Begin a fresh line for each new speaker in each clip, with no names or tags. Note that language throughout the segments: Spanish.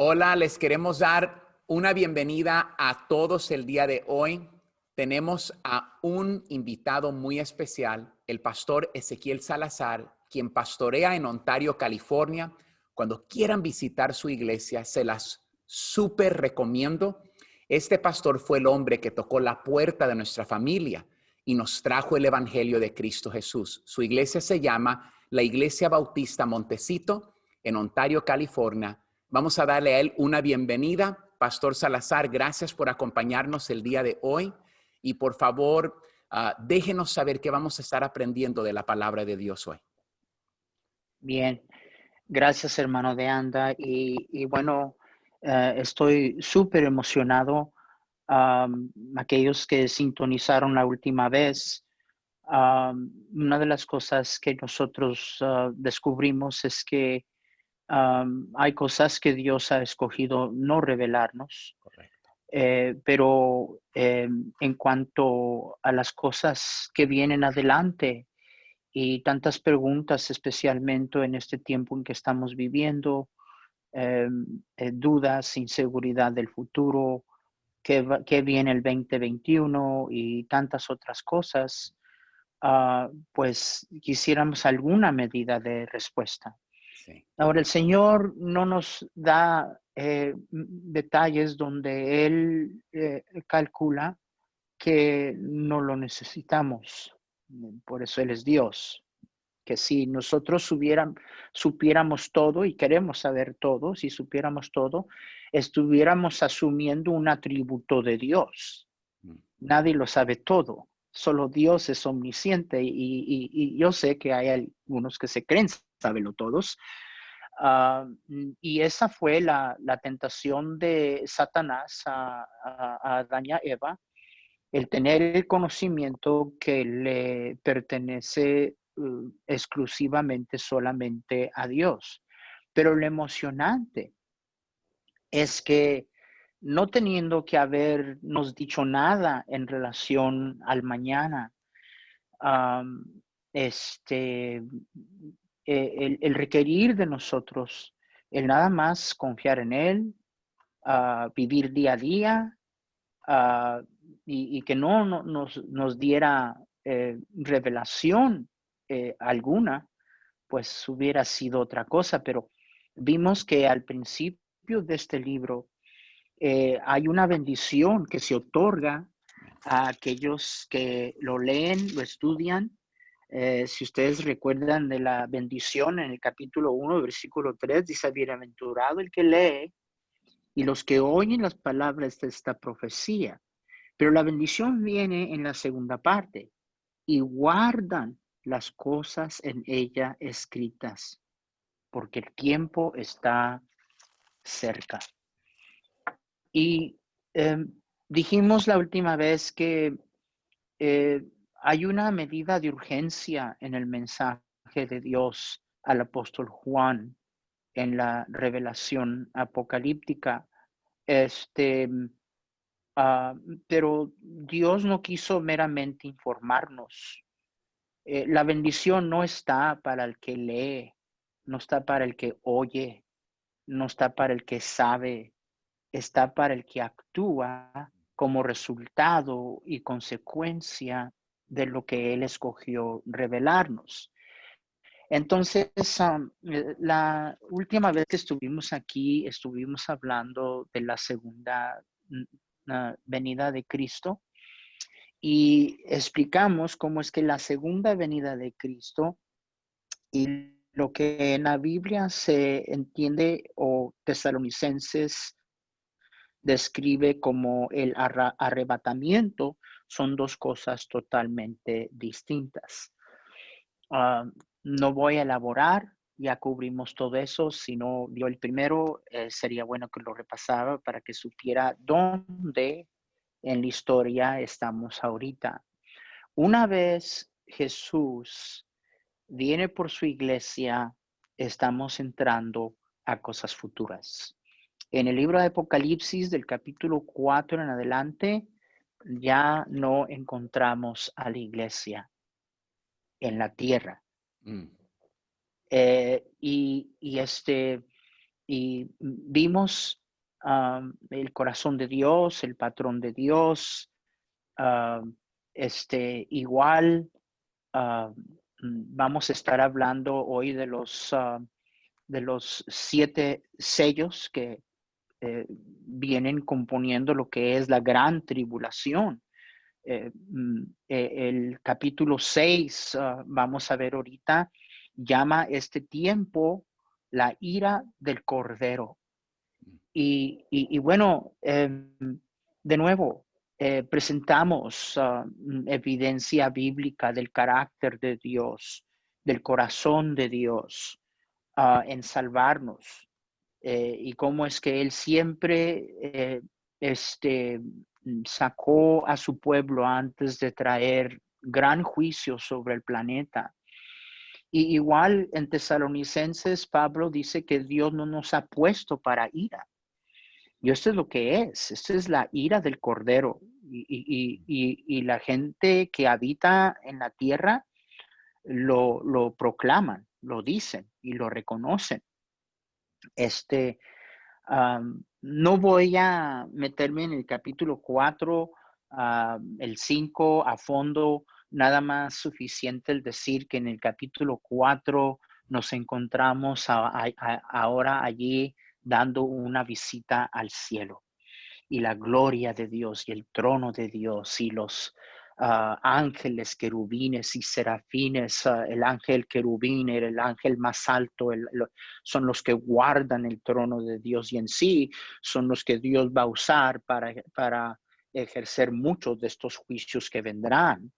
Hola, les queremos dar una bienvenida a todos el día de hoy. Tenemos a un invitado muy especial, el pastor Ezequiel Salazar, quien pastorea en Ontario, California. Cuando quieran visitar su iglesia, se las súper recomiendo. Este pastor fue el hombre que tocó la puerta de nuestra familia y nos trajo el evangelio de Cristo Jesús. Su iglesia se llama la Iglesia Bautista Montecito en Ontario, California. Vamos a darle a él una bienvenida. Pastor Salazar, gracias por acompañarnos el día de hoy. Y por favor, déjenos saber qué vamos a estar aprendiendo de la palabra de Dios hoy.
Bien, gracias hermano de Anda. Y bueno, estoy súper emocionado. Aquellos que sintonizaron la última vez, una de las cosas que nosotros descubrimos es que hay cosas que Dios ha escogido no revelarnos,
Correcto.
pero en cuanto a las cosas que vienen adelante y tantas preguntas, especialmente en este tiempo en que estamos viviendo, dudas, inseguridad del futuro, qué viene el 2021 y tantas otras cosas, pues quisiéramos alguna medida de respuesta.
Sí.
Ahora, el Señor no nos da detalles donde Él calcula que no lo necesitamos. Por eso Él es Dios. Que si nosotros supiéramos todo, y queremos saber todo, si supiéramos todo, estuviéramos asumiendo un atributo de Dios.
Mm.
Nadie lo sabe todo. Solo Dios es omnisciente y yo sé que hay algunos que se creen saberlo todos. Y esa fue la tentación de Satanás a Adán y a Eva, el tener el conocimiento que le pertenece exclusivamente solamente a Dios. Pero lo emocionante es que no teniendo que habernos dicho nada en relación al mañana, um, este, el requerir de nosotros, el nada más confiar en Él, vivir día a día, uh, y que no nos diera revelación alguna, pues hubiera sido otra cosa. Pero vimos que al principio de este libro hay una bendición que se otorga a aquellos que lo leen, lo estudian. Si ustedes recuerdan de la bendición en el capítulo 1, versículo 3, dice: bienaventurado el que lee y los que oyen las palabras de esta profecía. Pero la bendición viene en la segunda parte: y guardan las cosas en ella escritas, porque el tiempo está cerca. Y dijimos la última vez que eh, hay una medida de urgencia en el mensaje de Dios al apóstol Juan en la revelación apocalíptica. Este, uh, pero Dios no quiso meramente informarnos. La bendición no está para el que lee, no está para el que oye, no está para el que sabe, está para el que actúa como resultado y consecuencia de lo que Él escogió revelarnos. Entonces, la última vez que estuvimos aquí, estuvimos hablando de la segunda venida de Cristo y explicamos cómo es que la segunda venida de Cristo y lo que en la Biblia se entiende o Tesalonicenses describe como el arrebatamiento son dos cosas totalmente distintas. Uh, no voy a elaborar, ya cubrimos todo eso. Si no vio el primero, sería bueno que lo repasara para que supiera dónde en la historia estamos ahorita. Una vez Jesús viene por su iglesia, estamos entrando a cosas futuras. En el libro de Apocalipsis, del capítulo 4 en adelante, ya no encontramos a la iglesia en la tierra.
Mm.
Eh, y, y, y vimos el corazón de Dios, el patrón de Dios, ah, igual ah, vamos a estar hablando hoy de los 7 sellos que vienen componiendo lo que es la gran tribulación. El capítulo 6, vamos a ver ahorita, llama este tiempo la ira del Cordero. Y bueno, de nuevo, presentamos evidencia bíblica del carácter de Dios, del corazón de Dios en salvarnos. Y cómo es que Él siempre sacó a su pueblo antes de traer gran juicio sobre el planeta. Y igual en Tesalonicenses, Pablo dice que Dios no nos ha puesto para ira. Y esto es lo que es. Esta es la ira del Cordero. Y la gente que habita en la tierra lo proclaman, lo dicen y lo reconocen. No voy a meterme en el capítulo 4, el 5 a fondo, nada más suficiente el decir que en el capítulo 4 nos encontramos ahora allí dando una visita al cielo y la gloria de Dios y el trono de Dios y los ángeles, querubines y serafines. El ángel querubín era el ángel más alto, son los que guardan el trono de Dios y en sí son los que Dios va a usar para ejercer muchos de estos juicios que vendrán.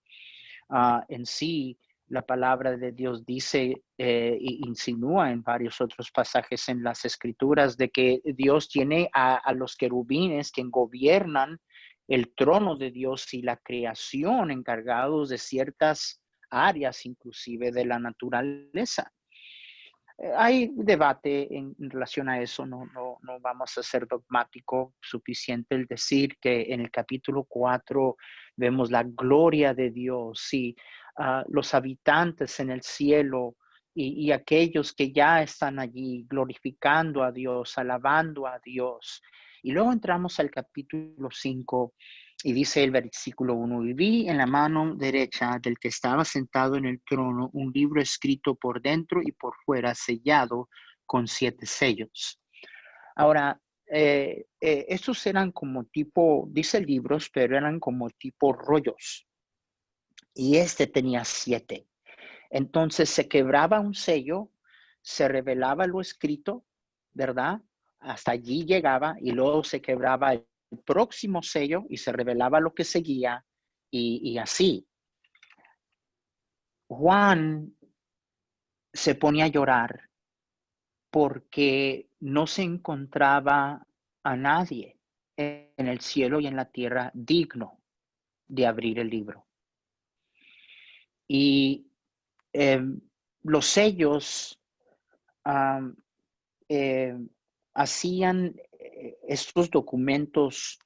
En sí, la palabra de Dios dice e insinúa en varios otros pasajes en las escrituras de que Dios tiene a los querubines que gobiernan el trono de Dios y la creación encargados de ciertas áreas, inclusive de la naturaleza. Hay debate en relación a eso, no vamos a ser dogmático, suficiente el decir que en el capítulo 4 vemos la gloria de Dios y los habitantes en el cielo y aquellos que ya están allí glorificando a Dios, alabando a Dios. Y luego entramos al capítulo 5 y dice el versículo 1, y vi en la mano derecha del que estaba sentado en el trono un libro escrito por dentro y por fuera, sellado con 7 sellos. Ahora, estos eran como tipo, dice libros, pero eran como tipo rollos. Y este tenía 7. Entonces se quebraba un sello, se revelaba lo escrito, ¿verdad? Hasta allí llegaba y luego se quebraba el próximo sello y se revelaba lo que seguía y así. Juan se ponía a llorar porque no se encontraba a nadie en el cielo y en la tierra digno de abrir el libro. Y los sellos hacían estos documentos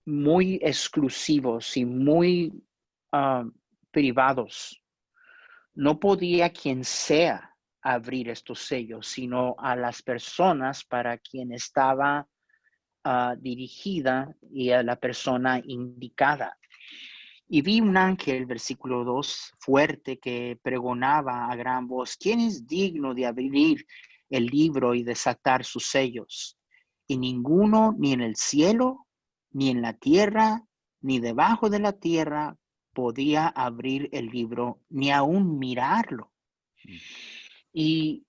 muy exclusivos y muy privados. No podía quien sea abrir estos sellos, sino a las personas para quien estaba dirigida y a la persona indicada. Y vi un ángel, versículo 2, fuerte, que pregonaba a gran voz: ¿quién es digno de abrir el libro y desatar sus sellos? Y ninguno, ni en el cielo, ni en la tierra, ni debajo de la tierra, podía abrir el libro, ni aún mirarlo. Y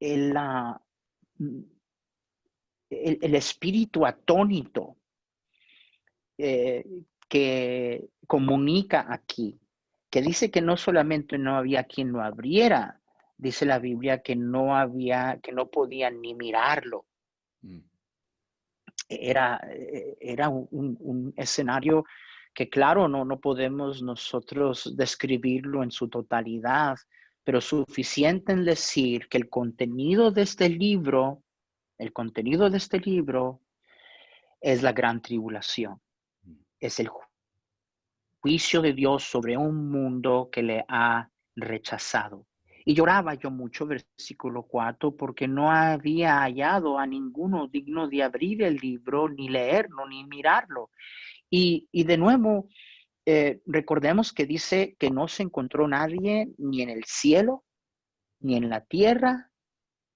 el, el espíritu atónito que comunica aquí, que dice que no solamente no había quien lo abriera, dice la Biblia que no podían ni mirarlo. Era un escenario que, claro, no podemos nosotros describirlo en su totalidad, pero suficiente en decir que el contenido de este libro es la gran tribulación, es el juicio de Dios sobre un mundo que le ha rechazado. Y lloraba yo mucho, versículo 4, porque no había hallado a ninguno digno de abrir el libro, ni leerlo, ni mirarlo. Y de nuevo, recordemos que dice que no se encontró nadie ni en el cielo, ni en la tierra,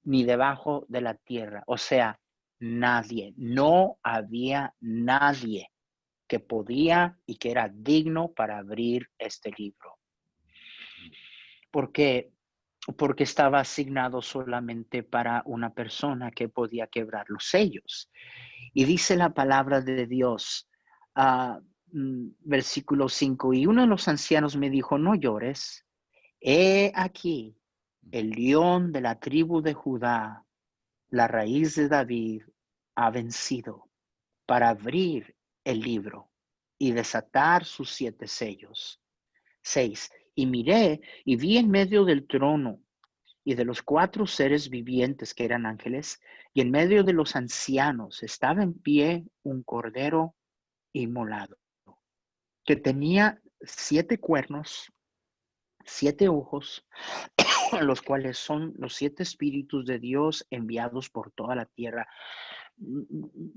ni debajo de la tierra. O sea, nadie, no había nadie que podía y que era digno para abrir este libro. Porque estaba asignado solamente para una persona que podía quebrar los sellos. Y dice la palabra de Dios, versículo 5, y uno de los ancianos me dijo, no llores, he aquí el león de la tribu de Judá, la raíz de David, ha vencido para abrir el libro y desatar sus 7 sellos. 6. Y miré y vi en medio del trono y de los 4 seres vivientes que eran ángeles, y en medio de los ancianos estaba en pie un cordero inmolado, que tenía 7 cuernos, 7 ojos, los cuales son los 7 espíritus de Dios enviados por toda la tierra.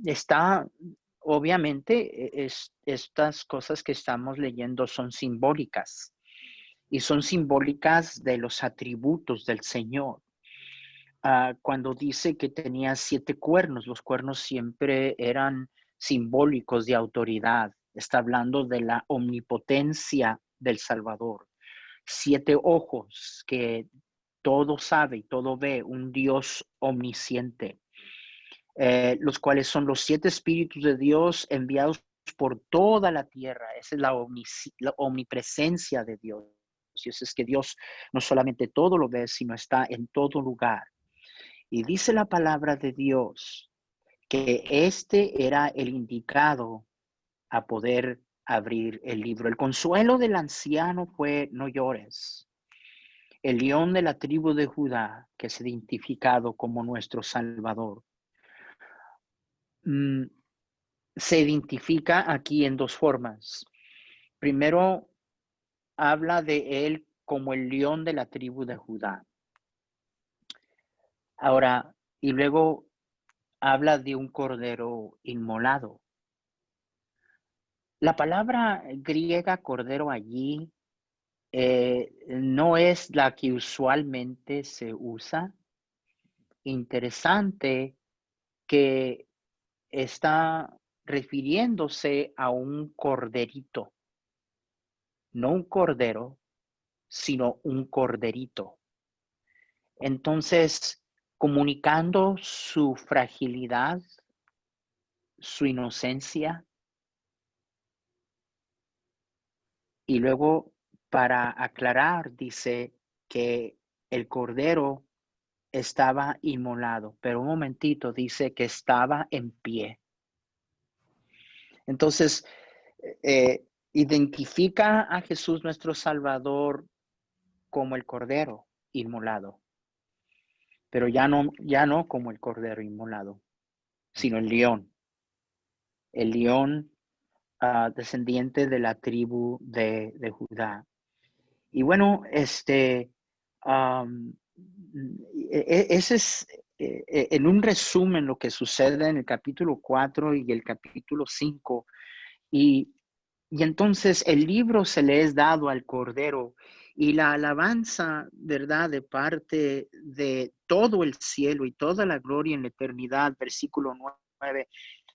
Está, obviamente, estas cosas que estamos leyendo son simbólicas, y son simbólicas de los atributos del Señor. Cuando dice que tenía 7 cuernos, los cuernos siempre eran simbólicos de autoridad. Está hablando de la omnipotencia del Salvador. 7 ojos, que todo sabe y todo ve, un Dios omnisciente, los cuales son los 7 espíritus de Dios enviados por toda la tierra. Esa es la omnipresencia de Dios. Y eso es que Dios no solamente todo lo ve, sino está en todo lugar. Y dice la palabra de Dios que este era el indicado a poder abrir el libro. El consuelo del anciano fue: no llores. El león de la tribu de Judá, que es identificado como nuestro Salvador, se identifica aquí en 2 formas. Primero, habla de él como el león de la tribu de Judá. Ahora, y luego habla de un cordero inmolado. La palabra griega cordero allí no es la que usualmente se usa. Interesante que está refiriéndose a un corderito, no un cordero, sino un corderito. Entonces, comunicando su fragilidad, su inocencia, y luego para aclarar dice que el cordero estaba inmolado, pero un momentito dice que estaba en pie. Entonces, identifica a Jesús nuestro Salvador como el cordero inmolado, pero ya no como el cordero inmolado, sino el león descendiente de la tribu de Judá. Y bueno, ese es en un resumen lo que sucede en el capítulo 4 y el capítulo 5. Y entonces el libro se le es dado al Cordero, y la alabanza, ¿verdad?, de parte de todo el cielo y toda la gloria en la eternidad, versículo 9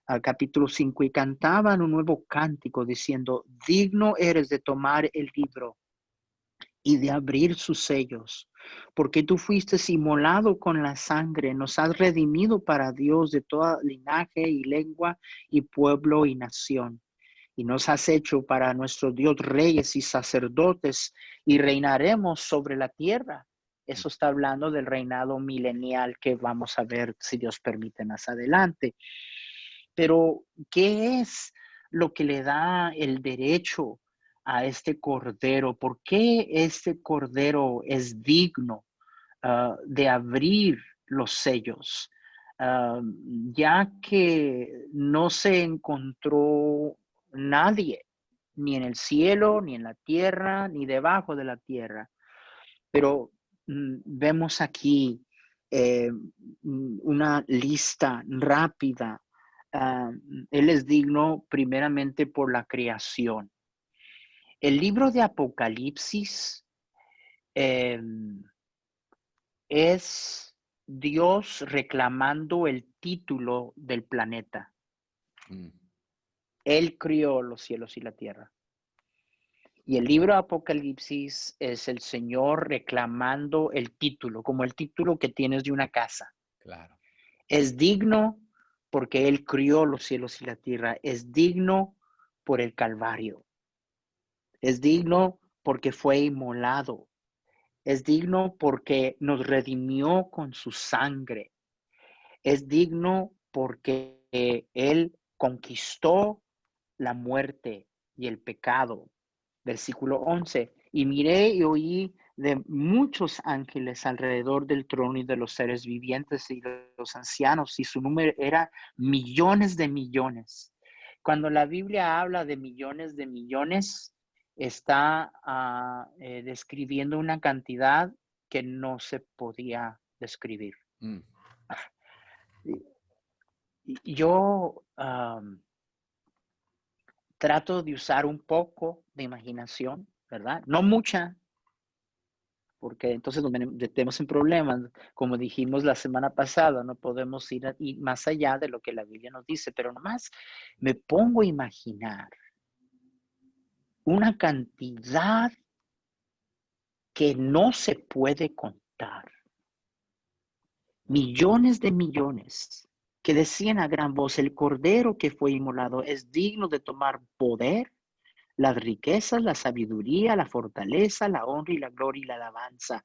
al capítulo 5, y cantaban un nuevo cántico diciendo: digno eres de tomar el libro y de abrir sus sellos, porque tú fuiste inmolado con la sangre, nos has redimido para Dios de toda linaje y lengua y pueblo y nación. Y nos has hecho para nuestro Dios reyes y sacerdotes, y reinaremos sobre la tierra. Eso está hablando del reinado milenial que vamos a ver, si Dios permite, más adelante. Pero, ¿qué es lo que le da el derecho a este cordero? ¿Por qué este cordero es digno de abrir los sellos? Ya que no se encontró nadie, ni en el cielo, ni en la tierra, ni debajo de la tierra. Pero vemos aquí una lista rápida. Él es digno primeramente por la creación. El libro de Apocalipsis es Dios reclamando el título del planeta. Él crió los cielos y la tierra. Y el libro de Apocalipsis es el Señor reclamando el título, como el título que tienes de una casa.
Claro.
Es digno porque Él crió los cielos y la tierra. Es digno por el Calvario. Es digno porque fue inmolado. Es digno porque nos redimió con su sangre. Es digno porque Él conquistó la muerte y el pecado. Versículo 11. Y miré y oí de muchos ángeles alrededor del trono y de los seres vivientes y de los ancianos, y su número era millones de millones. Cuando la Biblia habla de millones, está describiendo una cantidad que no se podía describir. Yo trato de usar un poco de imaginación, ¿verdad? No mucha, porque entonces nos metemos en problemas. Como dijimos la semana pasada, no podemos ir más allá de lo que la Biblia nos dice, pero nomás me pongo a imaginar una cantidad que no se puede contar. Millones de millones que decían a gran voz, el Cordero que fue inmolado es digno de tomar poder, las riquezas, la sabiduría, la fortaleza, la honra y la gloria y la alabanza.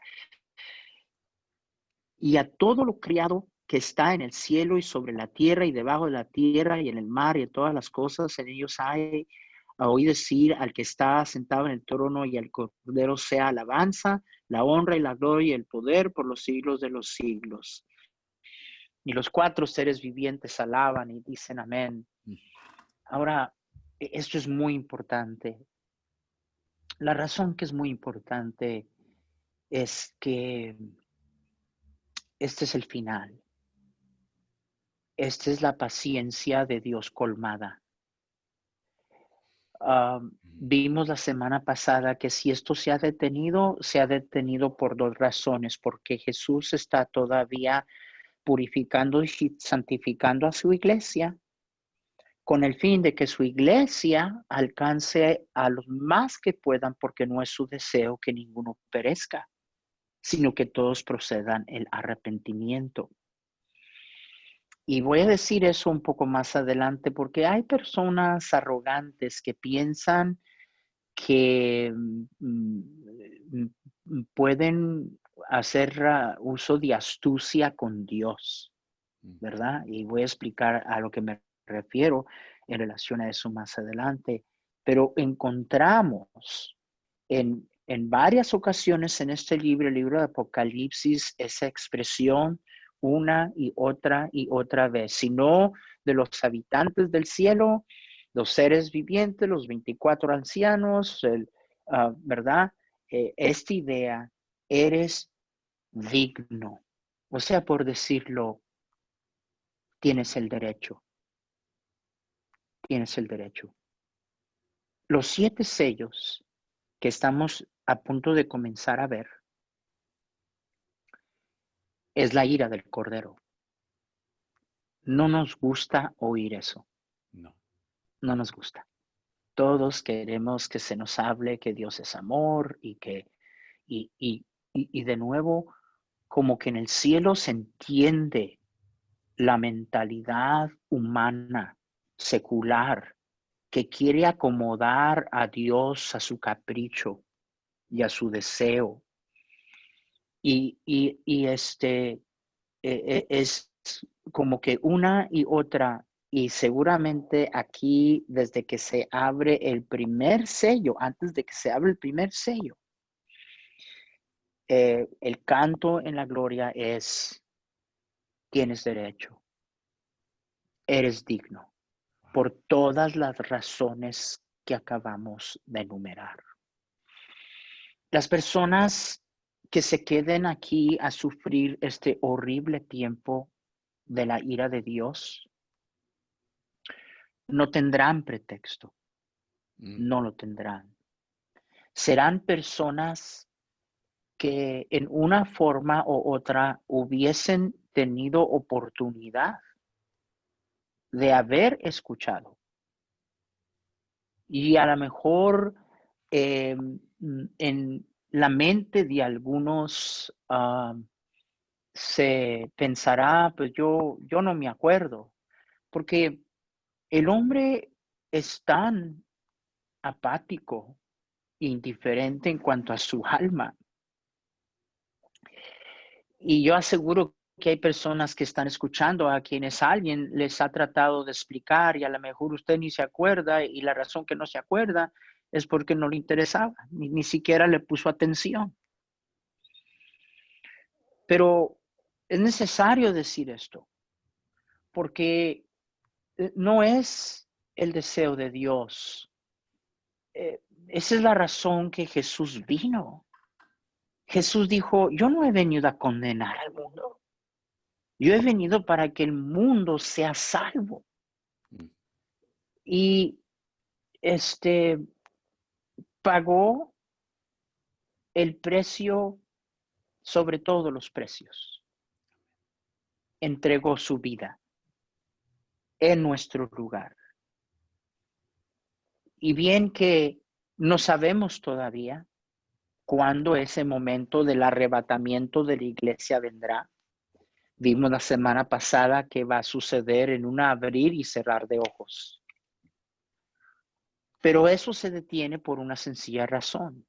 Y a todo lo criado que está en el cielo y sobre la tierra y debajo de la tierra y en el mar y en todas las cosas, en ellos hay a oír decir al que está sentado en el trono y al Cordero sea alabanza, la honra y la gloria y el poder por los siglos de los siglos. Y los cuatro seres vivientes alaban y dicen amén. Ahora, esto es muy importante. La razón que es muy importante es que este es el final. Esta es la paciencia de Dios colmada. Vimos la semana pasada que si esto se ha detenido por dos razones, porque Jesús está todavía purificando y santificando a su iglesia, con el fin de que su iglesia alcance a los más que puedan, porque no es su deseo que ninguno perezca, sino que todos procedan el arrepentimiento. Y voy a decir eso un poco más adelante porque hay personas arrogantes que piensan que pueden hacer uso de astucia con Dios, ¿verdad? Y voy a explicar a lo que me refiero en relación a eso más adelante. Pero encontramos en varias ocasiones en este libro, el libro de Apocalipsis, esa expresión una y otra vez, sino de los habitantes del cielo, los seres vivientes, los 24 ancianos, ¿verdad? Esta idea, eres digno. O sea, por decirlo, tienes el derecho. Tienes el derecho. Los 7 sellos que estamos a punto de comenzar a ver es la ira del Cordero. No nos gusta oír eso.
No.
No nos gusta. Todos queremos que se nos hable que Dios es amor y de nuevo, como que en el cielo se entiende la mentalidad humana, secular, que quiere acomodar a Dios a su capricho y a su deseo. Es como que una y otra, y seguramente aquí desde que se abre el primer sello, antes de que se abra el primer sello, el canto en la gloria es, tienes derecho, eres digno, por todas las razones que acabamos de enumerar. Las personas que se queden aquí a sufrir este horrible tiempo de la ira de Dios, no tendrán pretexto, no lo tendrán. Serán personas que en una forma u otra hubiesen tenido oportunidad de haber escuchado. Y a lo mejor en la mente de algunos se pensará, pues yo no me acuerdo, porque el hombre es tan apático, indiferente en cuanto a su alma. Y yo aseguro que hay personas que están escuchando a quienes alguien les ha tratado de explicar y a lo mejor usted ni se acuerda y la razón que no se acuerda es porque no le interesaba, ni siquiera le puso atención. Pero es necesario decir esto, porque no es el deseo de Dios. Esa es la razón que Jesús vino. Jesús dijo, yo no he venido a condenar al mundo. Yo he venido para que el mundo sea salvo. Y pagó el precio sobre todos los precios. Entregó su vida en nuestro lugar. Y bien que no sabemos todavía cuándo ese momento del arrebatamiento de la iglesia vendrá. Vimos la semana pasada que va a suceder en un abrir y cerrar de ojos. Pero eso se detiene por una sencilla razón.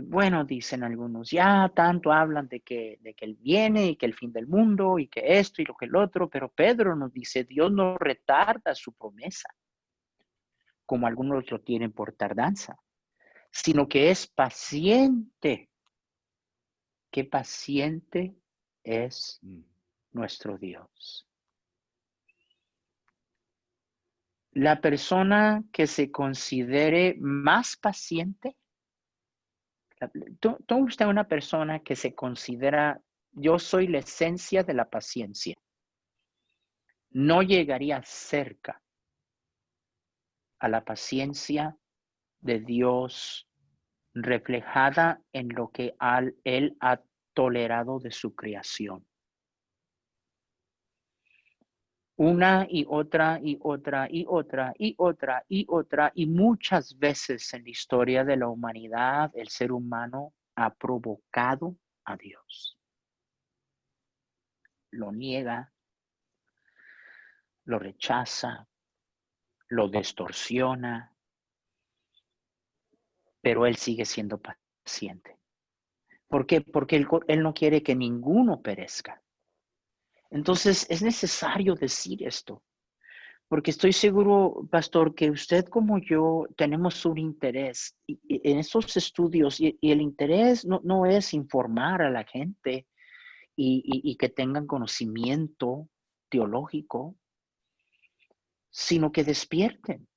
Bueno, dicen algunos, ya tanto hablan de que Él viene y que el fin del mundo y que esto y lo que el otro, pero Pedro nos dice, Dios no retarda su promesa, como algunos lo tienen por tardanza, sino que es paciente. Qué paciente es nuestro Dios. La persona que se considere más paciente, tome usted una persona que se considera, yo soy la esencia de la paciencia, no llegaría cerca a la paciencia de Dios reflejada en lo que Él ha tolerado de su creación. Una y otra y otra y otra y otra y otra y muchas veces en la historia de la humanidad el ser humano ha provocado a Dios. Lo niega, lo rechaza, lo distorsiona, pero Él sigue siendo paciente. ¿Por qué? Porque Él no quiere que ninguno perezca. Entonces es necesario decir esto. Porque estoy seguro, pastor, que usted como yo tenemos un interés en estos estudios y el interés no es informar a la gente y que tengan conocimiento teológico, sino que despierten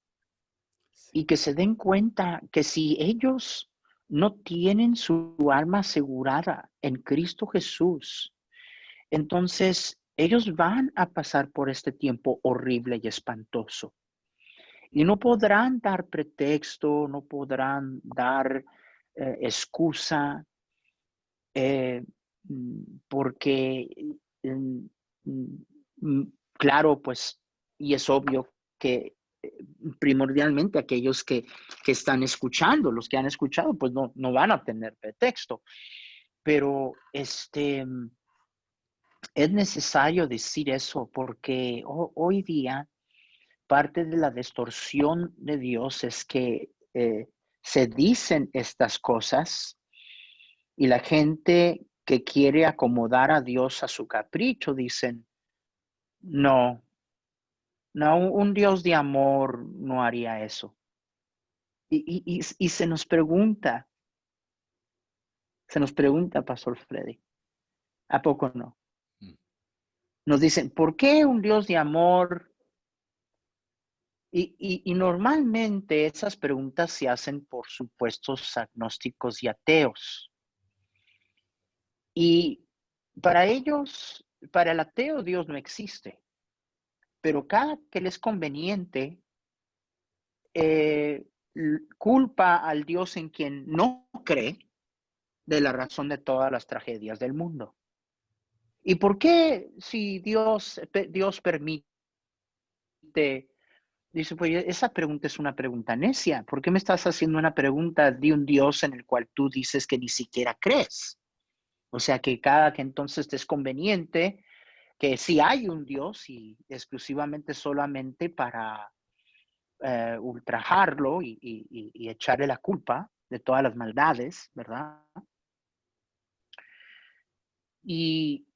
y que se den cuenta que si ellos no tienen su alma asegurada en Cristo Jesús, entonces ellos van a pasar por este tiempo horrible y espantoso. Y no podrán dar pretexto, no podrán dar excusa, porque, claro, pues, y es obvio que primordialmente aquellos que están escuchando, los que han escuchado, pues no van a tener pretexto. Pero es necesario decir eso porque hoy día parte de la distorsión de Dios es que se dicen estas cosas y la gente que quiere acomodar a Dios a su capricho dicen, no, un Dios de amor no haría eso. Y se nos pregunta, Pastor Freddy, ¿a poco no? Nos dicen, ¿por qué un Dios de amor? Y normalmente esas preguntas se hacen por supuestos agnósticos y ateos. Y para ellos, para el ateo, Dios no existe. Pero cada que le es conveniente, culpa al Dios en quien no cree de la razón de todas las tragedias del mundo. ¿Y por qué si Dios permite? Dice, pues esa pregunta es una pregunta necia. ¿Por qué me estás haciendo una pregunta de un Dios en el cual tú dices que ni siquiera crees? O sea, que cada que entonces te es conveniente, que sí hay un Dios y exclusivamente solamente para ultrajarlo y echarle la culpa de todas las maldades, ¿verdad? Y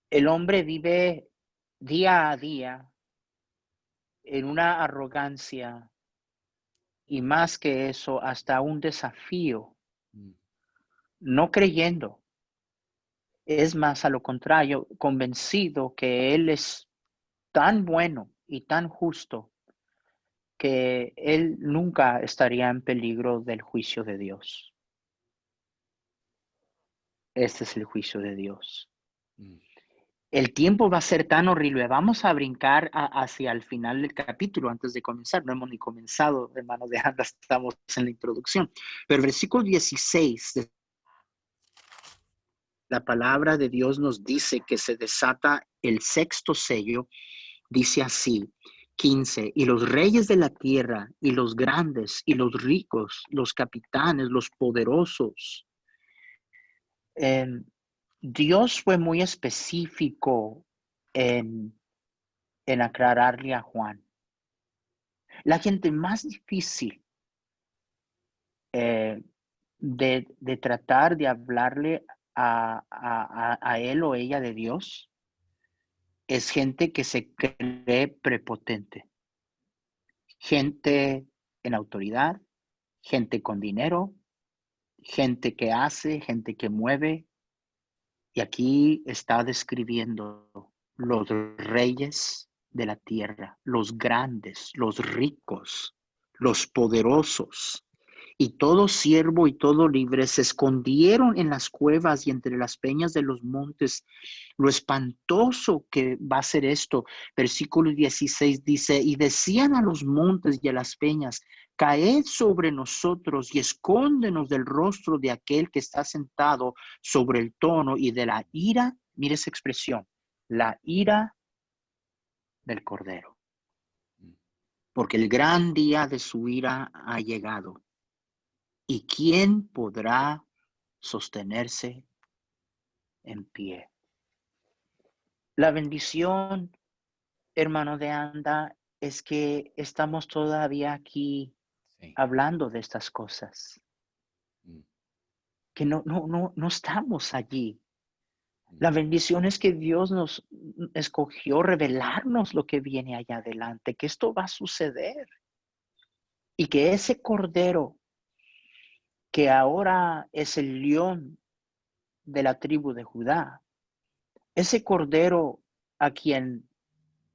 el hombre vive día a día en una arrogancia y más que eso, hasta un desafío, no creyendo. Es más, a lo contrario, convencido que Él es tan bueno y tan justo que Él nunca estaría en peligro del juicio de Dios. Este es el juicio de Dios. El tiempo va a ser tan horrible. Vamos a brincar hacia el final del capítulo antes de comenzar. No hemos ni comenzado, hermano de Anda, estamos en la introducción. Pero el versículo 16 de la palabra de Dios nos dice que se desata el sexto sello. Dice así, 15, y los reyes de la tierra, y los grandes, y los ricos, los capitanes, los poderosos. Dios fue muy específico en aclararle a Juan. La gente más difícil de tratar de hablarle a él o ella de Dios es gente que se cree prepotente. Gente en autoridad, gente con dinero, gente que hace, gente que mueve. Y aquí está describiendo los reyes de la tierra, los grandes, los ricos, los poderosos. Y todo siervo y todo libre se escondieron en las cuevas y entre las peñas de los montes. Lo espantoso que va a ser esto. Versículo 16 dice, y decían a los montes y a las peñas, caed sobre nosotros y escóndenos del rostro de aquel que está sentado sobre el trono y de la ira, mire esa expresión, la ira del Cordero. Porque el gran día de su ira ha llegado. ¿Y quién podrá sostenerse en pie? La bendición, hermano de Anda, es que estamos todavía aquí hablando de estas cosas. Que no estamos allí. La bendición es que Dios nos escogió revelarnos lo que viene allá adelante, que esto va a suceder. Y que ese Cordero, que ahora es el león de la tribu de Judá, ese Cordero a quien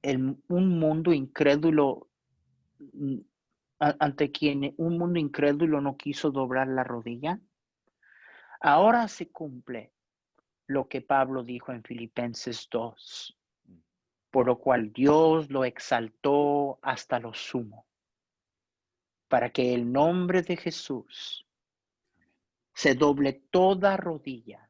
un mundo incrédulo, ante quien un mundo incrédulo no quiso doblar la rodilla, ahora se cumple lo que Pablo dijo en Filipenses 2, por lo cual Dios lo exaltó hasta lo sumo, para que el nombre de Jesús se doble toda rodilla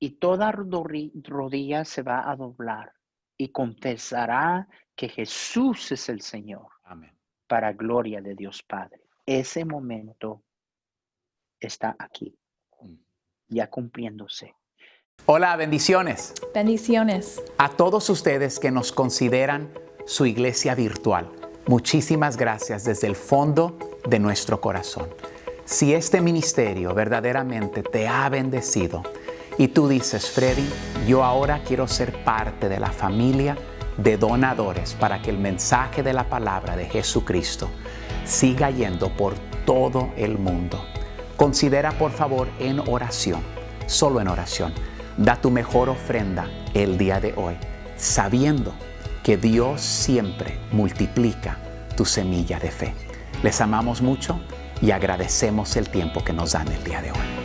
y toda rodilla se va a doblar y confesará que Jesús es el Señor.
Amén.
Para gloria de Dios Padre. Ese momento está aquí, ya cumpliéndose.
Hola, bendiciones.
Bendiciones.
A todos ustedes que nos consideran su iglesia virtual, muchísimas gracias desde el fondo de nuestro corazón. Si este ministerio verdaderamente te ha bendecido y tú dices, Freddy, yo ahora quiero ser parte de la familia de donadores para que el mensaje de la palabra de Jesucristo siga yendo por todo el mundo. Considera por favor en oración, solo en oración, da tu mejor ofrenda el día de hoy, sabiendo que Dios siempre multiplica tu semilla de fe. Les amamos mucho y agradecemos el tiempo que nos dan el día de hoy.